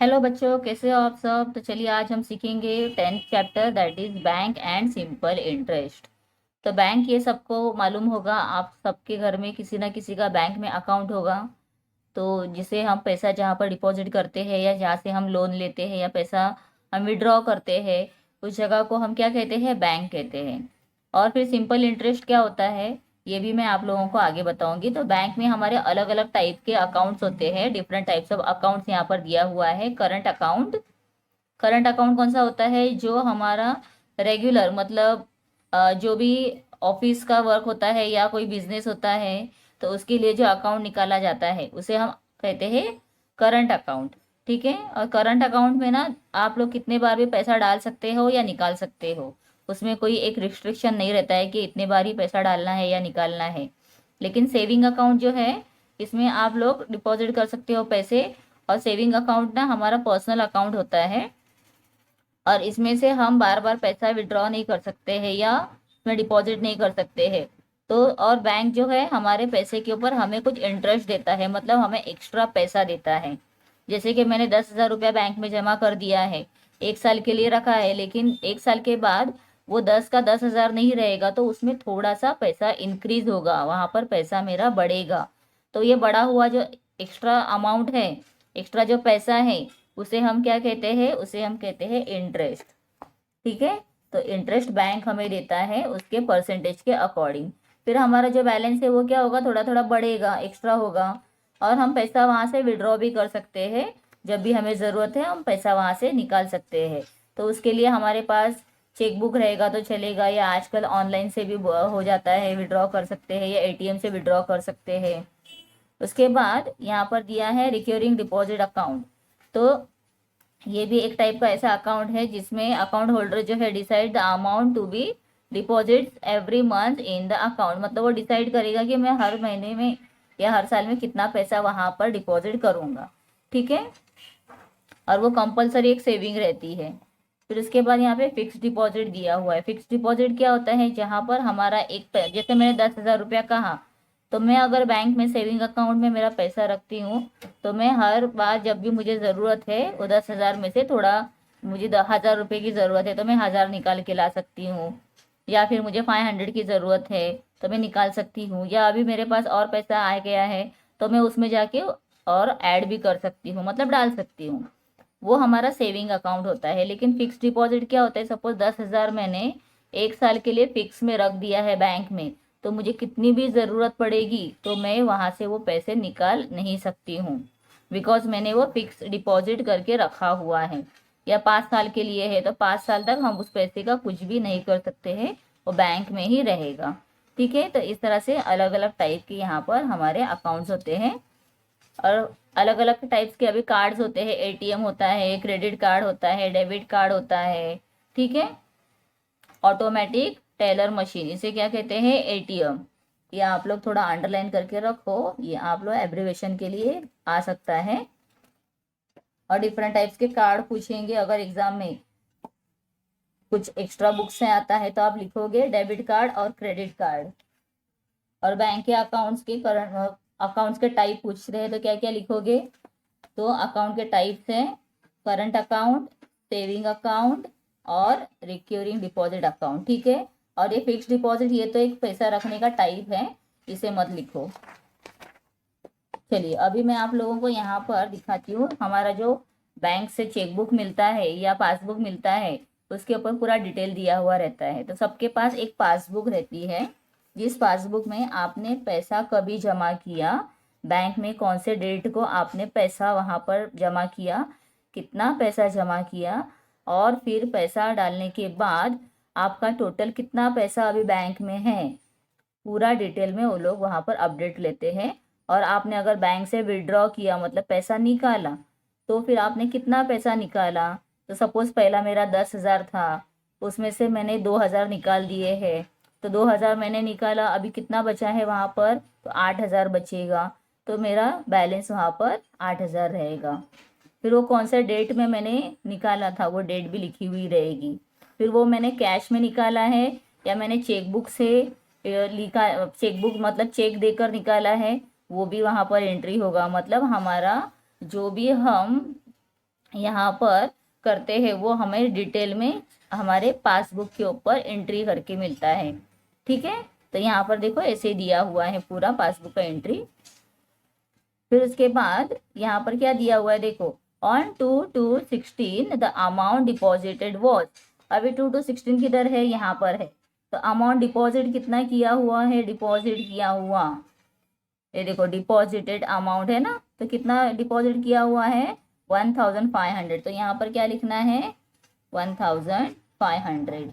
Hello बच्चों, कैसे हो आप सब। तो चलिए आज हम सीखेंगे 10th chapter, that is bank and simple interest. तो बैंक ये सबको मालूम होगा, आप सबके घर में किसी ना किसी का बैंक में अकाउंट होगा। तो जिसे हम पैसा जहाँ पर डिपॉजिट करते हैं या जहाँ से हम लोन लेते हैं या पैसा हम विड्रॉ करते हैं, उस जगह को हम क्या कहते हैं, बैंक कहते हैं। और फिर सिंपल इंटरेस्ट क्या होता है, ये भी मैं आप लोगों को आगे बताऊंगी। तो बैंक में हमारे अलग अलग टाइप के अकाउंट्स होते हैं, डिफरेंट टाइप्स ऑफ अकाउंट्स यहाँ पर दिया हुआ है। करंट अकाउंट, करंट अकाउंट कौन सा होता है, जो हमारा रेगुलर मतलब जो भी ऑफिस का वर्क होता है या कोई बिजनेस होता है, तो उसके लिए जो अकाउंट निकाला जाता है उसे हम कहते हैं करंट अकाउंट। ठीक है। और करंट अकाउंट में ना आप लोग कितने बार भी पैसा डाल सकते हो या निकाल सकते हो, उसमें कोई एक रिस्ट्रिक्शन नहीं रहता है कि इतने बार ही पैसा डालना है या निकालना है। लेकिन सेविंग अकाउंट जो है, इसमें आप लोग डिपॉजिट कर सकते हो पैसे। और सेविंग अकाउंट ना हमारा पर्सनल अकाउंट होता है, और इसमें से हम बार बार पैसा विड्रॉ नहीं कर सकते हैं या इसमें डिपॉजिट नहीं कर सकते हैं। तो और बैंक जो है हमारे पैसे के ऊपर हमें कुछ इंटरेस्ट देता है, मतलब हमें एक्स्ट्रा पैसा देता है। जैसे कि मैंने 10,000 रुपया बैंक में जमा कर दिया है, 1 साल के लिए रखा है, लेकिन 1 साल के बाद वो 10 का 10,000 नहीं रहेगा, तो उसमें थोड़ा सा पैसा इंक्रीज होगा, वहां पर पैसा मेरा बढ़ेगा। तो ये बढ़ा हुआ जो एक्स्ट्रा अमाउंट है, एक्स्ट्रा जो पैसा है, उसे हम क्या कहते हैं, उसे हम कहते हैं इंटरेस्ट। ठीक है। तो इंटरेस्ट बैंक हमें देता है उसके परसेंटेज के अकॉर्डिंग। फिर हमारा जो बैलेंस है वो क्या होगा, थोड़ा थोड़ा बढ़ेगा, एक्स्ट्रा होगा। और हम पैसा वहां से विड्रॉ भी कर सकते हैं, जब भी हमें ज़रूरत है हम पैसा वहां से निकाल सकते हैं। तो उसके लिए हमारे पास चेकबुक रहेगा तो चलेगा, या आजकल ऑनलाइन से भी हो जाता है, विड्रॉ कर सकते हैं, या एटीएम से विड्रॉ कर सकते हैं। उसके बाद यहाँ पर दिया है रिक्योरिंग डिपॉजिट अकाउंट। तो ये भी एक टाइप का ऐसा अकाउंट है जिसमें अकाउंट होल्डर जो है decide the amount to be deposit every month in the account, मतलब वो डिसाइड करेगा कि मैं हर महीने में या हर साल में कितना पैसा वहां पर डिपॉजिट करूंगा। ठीक है। और वो कंपलसरी एक सेविंग रहती है। फिर उसके बाद यहाँ पे फिक्स डिपॉजिट दिया हुआ है। फिक्स डिपॉजिट क्या होता है, जहाँ पर हमारा जैसे मैंने 10,000 रुपया कहा, तो मैं अगर बैंक में सेविंग अकाउंट में मेरा पैसा रखती हूँ, तो मैं हर बार जब भी मुझे ज़रूरत है वो 10,000 में से थोड़ा, मुझे 1,000 रुपये की ज़रूरत है तो मैं 1,000 निकाल के ला सकती हूँ। या फिर मुझे 500 की ज़रूरत है तो मैं निकाल सकती हूँ, या अभी मेरे पास और पैसा आ गया है तो मैं उसमें जाके और ऐड भी कर सकती हूँ, मतलब डाल सकती हूँ। वो हमारा सेविंग अकाउंट होता है। लेकिन फिक्स डिपॉजिट क्या होता है, सपोज 10,000 मैंने 1 साल के लिए फिक्स में रख दिया है बैंक में, तो मुझे कितनी भी ज़रूरत पड़ेगी तो मैं वहाँ से वो पैसे निकाल नहीं सकती हूँ, बिकॉज मैंने वो फिक्स डिपॉजिट करके रखा हुआ है। या 5 साल के लिए है तो 5 साल तक हम उस पैसे का कुछ भी नहीं कर सकते हैं, वो बैंक में ही रहेगा। ठीक है। तो इस तरह से अलग अलग टाइप के यहाँ पर हमारे अकाउंट्स होते हैं। और अलग अलग टाइप्स के अभी कार्ड्स होते हैं, एटीएम होता है, क्रेडिट कार्ड होता है, डेबिट कार्ड होता है। ठीक है। ऑटोमेटिक टेलर मशीन, इसे क्या कहते हैं, एटीएम। ये आप लोग थोड़ा अंडरलाइन करके रखो, ये आप लोग एब्रीवेशन के लिए आ सकता है। और डिफरेंट टाइप्स के कार्ड पूछेंगे, अगर एग्जाम में कुछ एक्स्ट्रा बुक्स से आता है तो आप लिखोगे डेबिट कार्ड और क्रेडिट कार्ड। और बैंक के अकाउंट्स के करंट अकाउंट्स के टाइप पूछ रहे हैं तो क्या क्या लिखोगे, तो अकाउंट के टाइप्स हैं करंट अकाउंट, सेविंग अकाउंट और रिक्योरिंग डिपॉजिट अकाउंट। ठीक है। और ये फिक्स डिपॉजिट, ये तो एक पैसा रखने का टाइप है, इसे मत लिखो। चलिए अभी मैं आप लोगों को यहाँ पर दिखाती हूँ, हमारा जो बैंक से चेकबुक मिलता है या पासबुक मिलता है, उसके ऊपर पूरा डिटेल दिया हुआ रहता है। तो सबके पास एक पासबुक रहती है, जिस पासबुक में आपने पैसा कभी जमा किया, बैंक में कौन से डेट को आपने पैसा वहाँ पर जमा किया, कितना पैसा जमा किया, और फिर पैसा डालने के बाद आपका टोटल कितना पैसा अभी बैंक में है, पूरा डिटेल में वो लोग वहाँ पर अपडेट लेते हैं। और आपने अगर बैंक से विड्रॉ किया, मतलब पैसा निकाला, तो फिर आपने कितना पैसा निकाला। तो सपोज पहला मेरा 10,000 था, उसमें से मैंने 2,000 निकाल दिए हैं, तो 2,000 मैंने निकाला, अभी कितना बचा है वहाँ पर, तो 8,000 बचेगा। तो मेरा बैलेंस वहाँ पर 8,000 रहेगा। फिर वो कौन सा डेट में मैंने निकाला था, वो डेट भी लिखी हुई रहेगी। फिर वो मैंने कैश में निकाला है या मैंने चेकबुक से लिखा, चेकबुक मतलब चेक देकर निकाला है, वो भी वहाँ पर एंट्री होगा। मतलब हमारा जो भी हम यहाँ पर करते हैं वो हमें डिटेल में हमारे पासबुक के ऊपर एंट्री करके मिलता है। ठीक है, तो यहाँ पर देखो ऐसे दिया हुआ है पूरा पासबुक का एंट्री। फिर उसके बाद यहाँ पर क्या दिया हुआ है देखो, on 2/2/16 the amount deposited was. अभी 2/2/16 किधर है, यहाँ पर है। तो अमाउंट डिपॉजिट कितना किया हुआ है, डिपॉजिट किया हुआ, ये देखो डिपॉजिटेड अमाउंट है ना, तो कितना डिपॉजिट किया हुआ है 1500। तो यहाँ पर क्या लिखना है 1500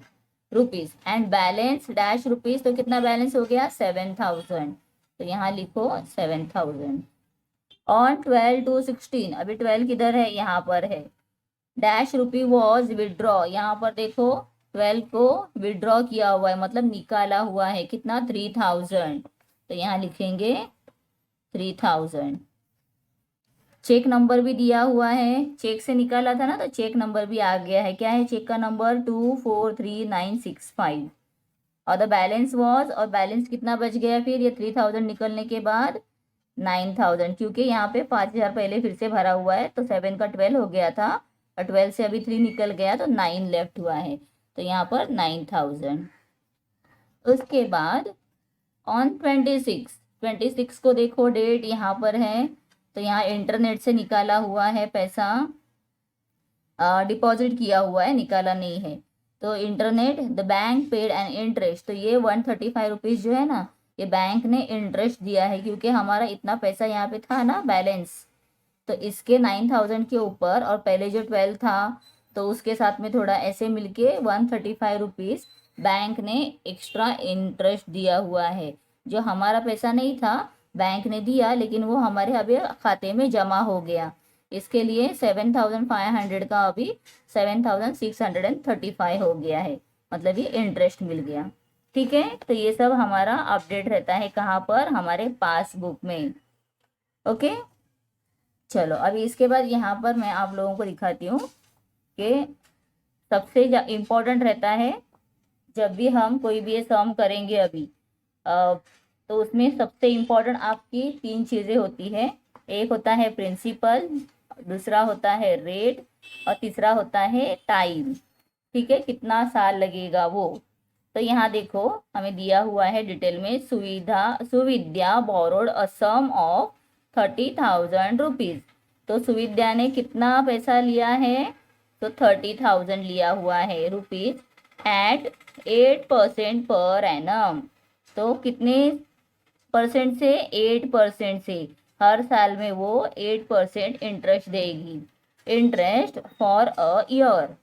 rupees and balance dash rupees, तो कितना बैलेंस हो गया 7000, तो यहाँ लिखो 7000। ऑन 12/2/16, अभी 12 किधर है, यहाँ पर है। डैश रुपी वॉज विड्रॉ, यहाँ पर देखो 12 को विड्रॉ किया हुआ है, मतलब निकाला हुआ है कितना 3000, तो यहाँ लिखेंगे 3000। चेक नंबर भी दिया हुआ है, चेक से निकाला था ना, तो चेक नंबर भी आ गया है। क्या है चेक का नंबर 243965। और द बैलेंस वॉज, और बैलेंस कितना बच गया फिर ये 3000 निकलने के बाद 9000, क्योंकि यहाँ पे 5000 पहले फिर से भरा हुआ है, तो 7 का 12 हो गया था और 12 से अभी 3 निकल गया, तो 9 लेफ्ट हुआ है, तो यहाँ पर 9000। उसके बाद ऑन 26 को देखो डेट यहाँ पर है, तो यहाँ इंटरनेट से निकाला हुआ है पैसा, डिपॉजिट किया हुआ है, निकाला नहीं है। तो internet the bank paid an interest, तो ये 135 रुपीज़ जो है ना, ये बैंक ने इंटरेस्ट दिया है, क्योंकि हमारा इतना पैसा यहाँ पे था ना बैलेंस, तो इसके 9000 के ऊपर और पहले जो 12 था तो उसके साथ में थोड़ा ऐसे मिलके 135 रुपीज़ बैंक ने एक्स्ट्रा इंटरेस्ट दिया हुआ है। जो हमारा पैसा नहीं था बैंक ने दिया, लेकिन वो हमारे अभी खाते में जमा हो गया, इसके लिए 7500 का अभी 7635 हो गया है, मतलब ये इंटरेस्ट मिल गया। ठीक है, तो ये सब हमारा अपडेट रहता है कहाँ पर, हमारे पासबुक में। ओके, चलो अभी इसके बाद यहाँ पर मैं आप लोगों को दिखाती हूँ कि सबसे इम्पोर्टेंट रहता है जब भी हम कोई भी ये सम करेंगे अभी, तो उसमें सबसे इम्पोर्टेंट आपकी 3 चीज़ें होती है। एक होता है प्रिंसिपल, दूसरा होता है रेट, और तीसरा होता है टाइम। ठीक है, कितना साल लगेगा वो। तो यहाँ देखो हमें दिया हुआ है डिटेल में, Suvidya borrowed a sum of 30,000 rupees. तो सुविद्या ने कितना पैसा लिया है, तो 30,000 लिया हुआ है रुपीज़ एट 8% पर एनम। तो कितने परसेंट से, 8% से, हर साल में वो 8% इंटरेस्ट देगी। Interest for a year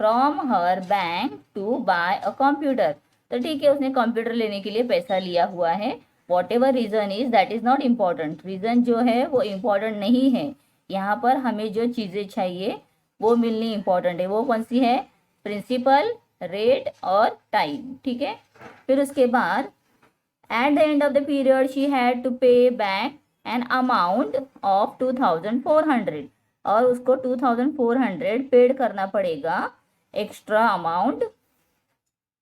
from her bank to buy a computer. तो ठीक है, उसने कंप्यूटर लेने के लिए पैसा लिया हुआ है। What ever reason is that is not important, reason जो है वो इम्पॉर्टेंट नहीं है। यहाँ पर हमें जो चीज़ें चाहिए वो मिलनी इम्पॉर्टेंट है। वो कौन सी है, प्रिंसिपल, रेट और टाइम। ठीक है, फिर उसके बाद at the end of the period she had to pay back an amount of 2400, और उसको 2400 पेड करना पड़ेगा extra amount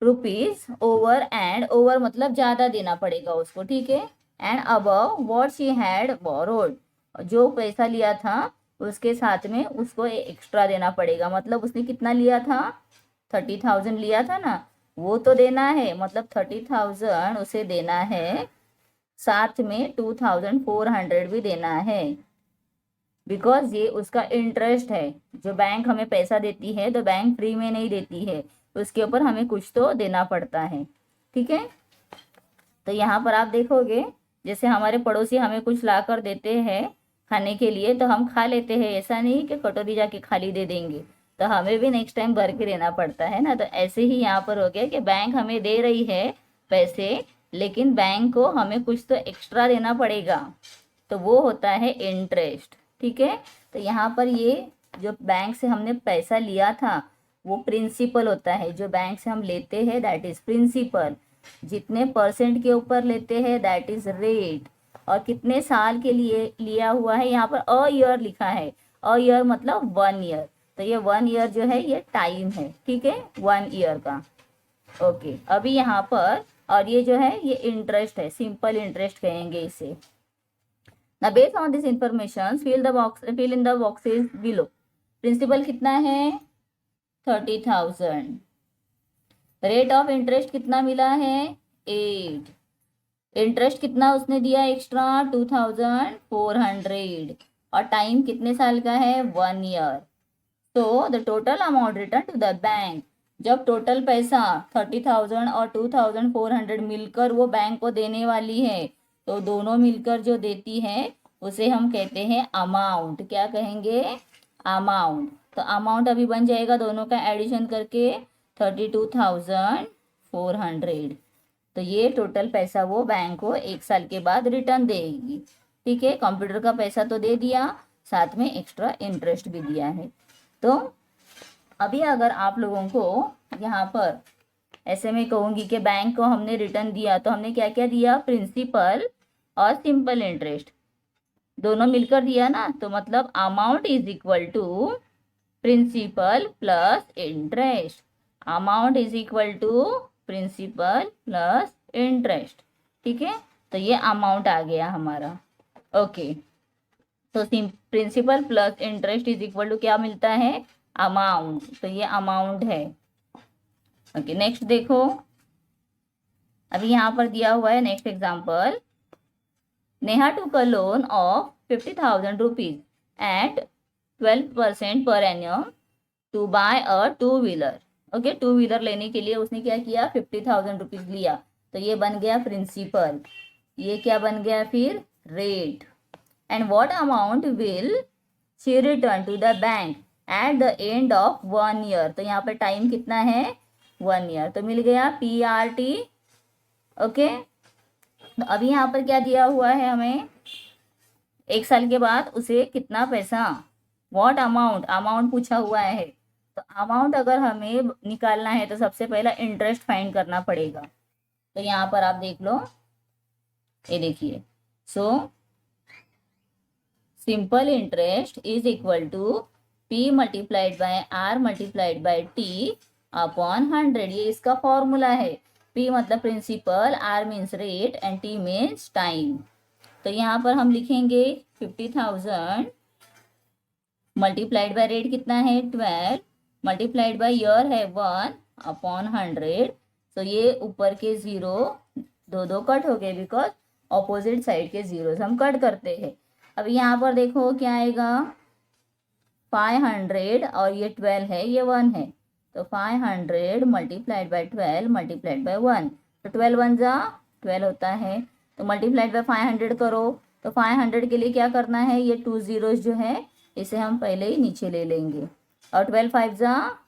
rupees over, and over मतलब ज़्यादा देना पड़ेगा उसको। ठीक है, and above what she had borrowed, जो पैसा लिया था उसके साथ में उसको एक्स्ट्रा देना पड़ेगा। मतलब उसने कितना लिया था, 30,000 लिया था ना, वो तो देना है, मतलब 30,000 उसे देना है, साथ में 2400 भी देना है, बिकॉज ये उसका इंटरेस्ट है। जो बैंक हमें पैसा देती है तो बैंक फ्री में नहीं देती है, उसके ऊपर हमें कुछ तो देना पड़ता है। ठीक है, तो यहाँ पर आप देखोगे जैसे हमारे पड़ोसी हमें कुछ ला कर देते हैं खाने के लिए, तो हम खा लेते हैं, ऐसा नहीं कि कटोरी जाके खाली दे देंगे, तो हमें भी नेक्स्ट टाइम भर के देना पड़ता है ना। तो ऐसे ही यहाँ पर हो गया कि बैंक हमें दे रही है पैसे, लेकिन बैंक को हमें कुछ तो एक्स्ट्रा देना पड़ेगा, तो वो होता है इंटरेस्ट। ठीक है, तो यहाँ पर ये जो बैंक से हमने पैसा लिया था वो प्रिंसिपल होता है, जो बैंक से हम लेते हैं दैट इज प्रिंसिपल। जितने परसेंट के ऊपर लेते हैं दैट इज रेट, और कितने साल के लिए लिया हुआ है, यहाँ पर अ ईयर लिखा है, अ ईयर मतलब 1 ईयर, तो ये 1 ईयर जो है ये टाइम है। ठीक है, 1 ईयर का। ओके, अभी यहाँ पर, और ये जो है ये इंटरेस्ट है, सिंपल इंटरेस्ट कहेंगे इसे। Now based on this information, fill in the boxes below. Principal कितना है 30,000, रेट ऑफ इंटरेस्ट कितना मिला है 8, इंटरेस्ट कितना उसने दिया एक्स्ट्रा 2,400, और टाइम कितने साल का है 1 ईयर। तो the total amount return to the bank, जब टोटल पैसा 30,000 और 2,400 मिलकर वो बैंक को देने वाली है, तो दोनों मिलकर जो देती है उसे हम कहते हैं अमाउंट। क्या कहेंगे अमाउंट। तो अमाउंट अभी बन जाएगा दोनों का एडिशन करके 32,400। तो ये टोटल पैसा वो बैंक को 1 साल के बाद रिटर्न देगी। ठीक है, कंप्यूटर का पैसा तो दे दिया, साथ में एक्स्ट्रा इंटरेस्ट भी दिया है। तो अभी अगर आप लोगों को यहाँ पर ऐसे में कहूँगी कि बैंक को हमने रिटर्न दिया, तो हमने क्या क्या दिया, प्रिंसिपल और सिंपल इंटरेस्ट दोनों मिलकर दिया ना, तो मतलब amount is equal to principal plus interest, amount is equal to principal plus interest. ठीक है, तो ये अमाउंट आ गया हमारा। ओके, तो principal plus interest is equal to क्या मिलता है अमाउंट, तो ये अमाउंट है। ओके, नेक्स्ट देखो, अभी यहाँ पर दिया हुआ है next example, Neha took a loan of 50,000 rupees at 12% per annum to buy a 2 wheeler. Okay, 2 wheeler लेने के लिए उसने क्या किया 50,000 रुपीज लिया, तो ये बन गया प्रिंसिपल, ये क्या बन गया फिर rate. And what amount will she return to the bank at the end of 1 year, तो यहाँ पर टाइम कितना है 1 ईयर, तो मिल गया PRT। ओके, तो अभी यहाँ पर क्या दिया हुआ है हमें, 1 साल के बाद उसे कितना पैसा, व्हाट अमाउंट, अमाउंट पूछा हुआ है। तो अमाउंट अगर हमें निकालना है तो सबसे पहला इंटरेस्ट फाइंड करना पड़ेगा। तो यहाँ पर आप देख लो, ये देखिए, so simple interest is equal to P multiplied by R multiplied by T upon 100, ये इसका फॉर्मूला है। P मतलब principal, R means rate and T means time. तो यहाँ पर हम लिखेंगे 50,000 मल्टीप्लाइड बाय रेट कितना है 12 मल्टीप्लाइड बाय ईयर है 1 अपॉन 100। तो ये ऊपर के 0 दो कट हो गए, बिकॉज ऑपोजिट साइड के 0 हम कट करते हैं। अब यहाँ पर देखो क्या आएगा 500 और ये 12 है, ये 1 है, तो 500 मल्टीप्लाइड बाय 12 मल्टीप्लाइड बाय 1, तो 12 1 जा 12 होता है, तो मल्टीप्लाइड बाय 500 करो। तो 500 के लिए क्या करना है, ये 2 zeros जो है इसे हम पहले ही नीचे ले लेंगे, और 12 5 जा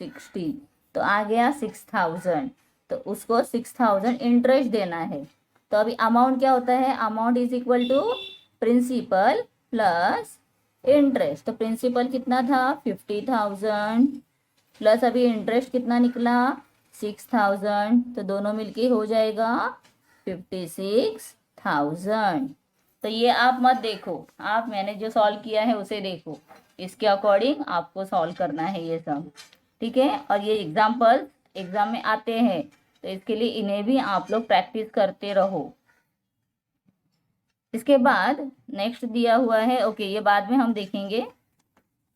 60, तो आ गया 6,000, तो उसको 6,000 इंटरेस्ट देना है। तो अभी अमाउंट क्या होता है, amount is equal to principal plus interest. तो प्रिंसिपल कितना था 50,000 प्लस अभी इंटरेस्ट कितना निकला 6,000, तो दोनों मिलके हो जाएगा 56,000। तो ये आप मत देखो, आप मैंने जो सॉल्व किया है उसे देखो, इसके अकॉर्डिंग आपको सॉल्व करना है ये सब। ठीक है, और ये एग्जाम्पल एग्जाम में आते हैं, तो इसके लिए इन्हें भी आप लोग प्रैक्टिस करते रहो। इसके बाद नेक्स्ट दिया हुआ है, ओके ये बाद में हम देखेंगे,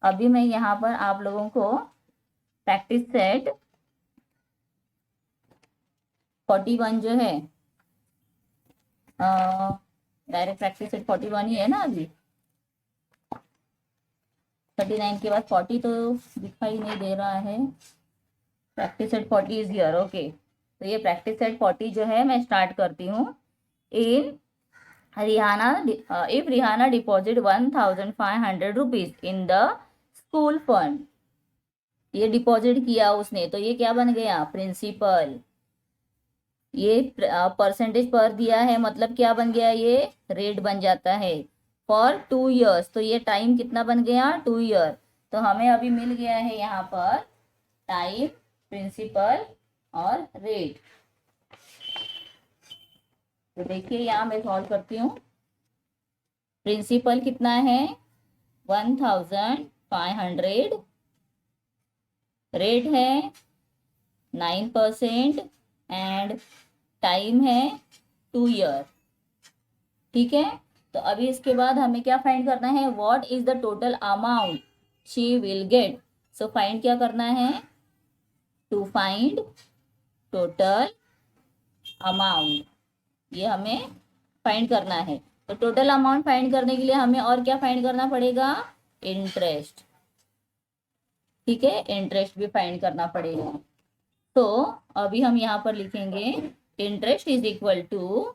अभी मैं यहाँ पर आप लोगों को प्रैक्टिस सेट 41 जो है, डायरेक्ट प्रैक्टिस सेट 41 ही है ना, अभी 39 के बाद 40 तो दिखाई नहीं दे रहा है, practice set 40 is here. Okay, तो ये प्रैक्टिस सेट 40 जो है मैं स्टार्ट करती हूँ। इन Rihanna, if Rihanna deposit 1,500 rupees in the school fund, ये डिपॉजिट किया उसने, तो ये क्या बन गया प्रिंसिपल, ये परसेंटेज पर दिया है, मतलब क्या बन गया ये रेट बन जाता है फॉर 2 years, तो ये टाइम कितना बन गया 2 ईयर। तो हमें अभी मिल गया है यहाँ पर टाइम, प्रिंसिपल और रेट। तो देखिए यहाँ मैं सॉल्व करती हूँ, प्रिंसिपल कितना है 1,500, रेट है 9% एंड टाइम है 2 ईयर। ठीक है, तो अभी इसके बाद हमें क्या फाइंड करना है, what is the total amount she will gate. So find क्या करना है, टू फाइंड टोटल अमाउंट, ये हमें फाइंड करना है। तो टोटल अमाउंट फाइंड करने के लिए हमें और क्या फाइंड करना पड़ेगा, इंटरेस्ट। ठीक है, इंटरेस्ट भी फाइंड करना पड़ेगा। तो अभी हम यहाँ पर लिखेंगे interest is equal to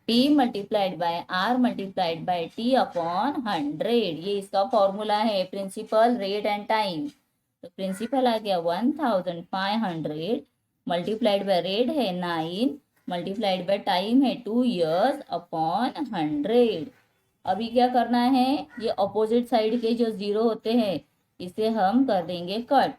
T multiplied by R multiplied by T upon 100। ये इसका फॉर्मूला है, प्रिंसिपल, रेट एंड टाइम। तो प्रिंसिपल आ गया 1500 मल्टीप्लाइड बाय रेट है 9 मल्टीप्लाइड बाय टाइम है 2 years अपॉन 100। अभी क्या करना है, ये अपोजिट साइड के जो जीरो होते हैं इसे हम कर देंगे कट।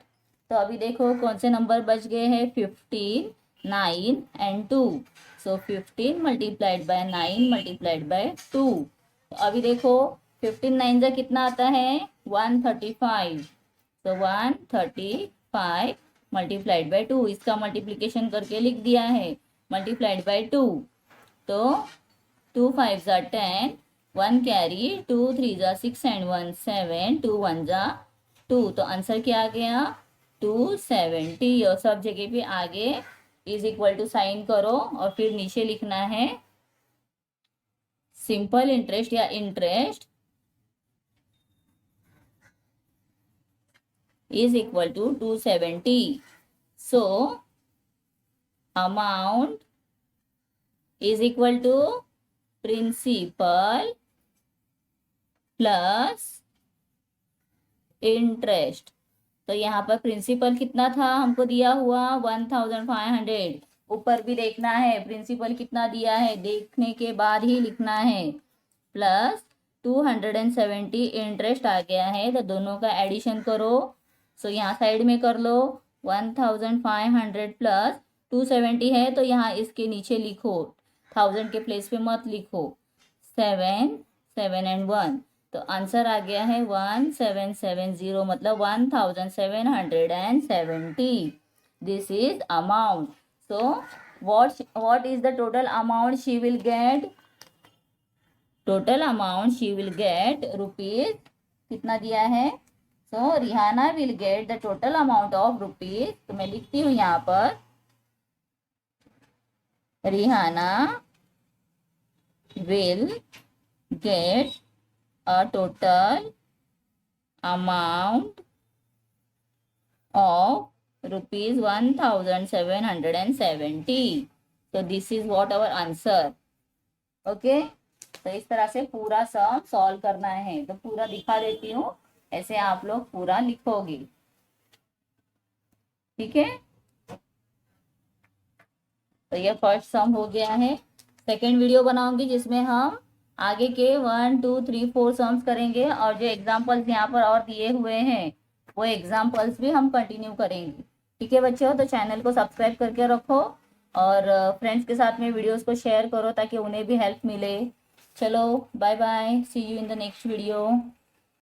तो अभी देखो कौन से नंबर बच गए हैं, 15, 9 and 2। So 15 multiplied by 9 multiplied by 2। तो अभी देखो 15 9 जा कितना आता है, 135। तो 135 मल्टीप्लाइड बाय 2, इसका मल्टीप्लिकेशन करके लिख दिया है, मल्टीप्लाइड बाय 2। तो 2 5 जा 10, 1 कैरी, 2 3 जा 6 एंड 1 7, 2 1 जा 2। तो आंसर क्या आ गया, 270। और सब जगह पे आगे इज इक्वल टू साइन करो और फिर नीचे लिखना है सिंपल इंटरेस्ट या interest is equal to 270. So amount is equal to principal plus interest। तो यहाँ पर प्रिंसिपल कितना था हमको दिया हुआ, 1500। ऊपर भी देखना है प्रिंसिपल कितना दिया है, देखने के बाद ही लिखना है। प्लस 270 इंटरेस्ट आ गया है, तो दोनों का एडिशन करो। सो यहाँ साइड में कर लो, 1500 प्लस 270 है तो यहाँ इसके नीचे लिखो, 1000 के प्लेस पे मत लिखो, 7 7 एंड 1। तो आंसर आ गया है 1770, मतलब 1770। This is amount. So what is the total amount she will get? Total amount she will get rupees, कितना दिया है, so Rihana will get the total amount of rupees. तो मैं लिखती हूँ यहाँ पर, Rihana will get a total amount of rupees 1770। so this is what our answer। Okay, तो इस तरह से पूरा सम सॉल्व करना है। तो पूरा दिखा देती हूँ, ऐसे आप लोग पूरा लिखोगे, ठीक है। तो ये फर्स्ट सम हो गया है। सेकेंड वीडियो बनाऊंगी जिसमें हम आगे के 1 2 3 4 सम्स करेंगे, और जो एग्जाम्पल्स यहाँ पर और दिए हुए हैं वो एग्जाम्पल्स भी हम कंटिन्यू करेंगे। ठीक है बच्चों, तो चैनल को सब्सक्राइब करके रखो और फ्रेंड्स के साथ में वीडियोस को शेयर करो ताकि उन्हें भी हेल्प मिले। चलो bye bye, see you in the next video.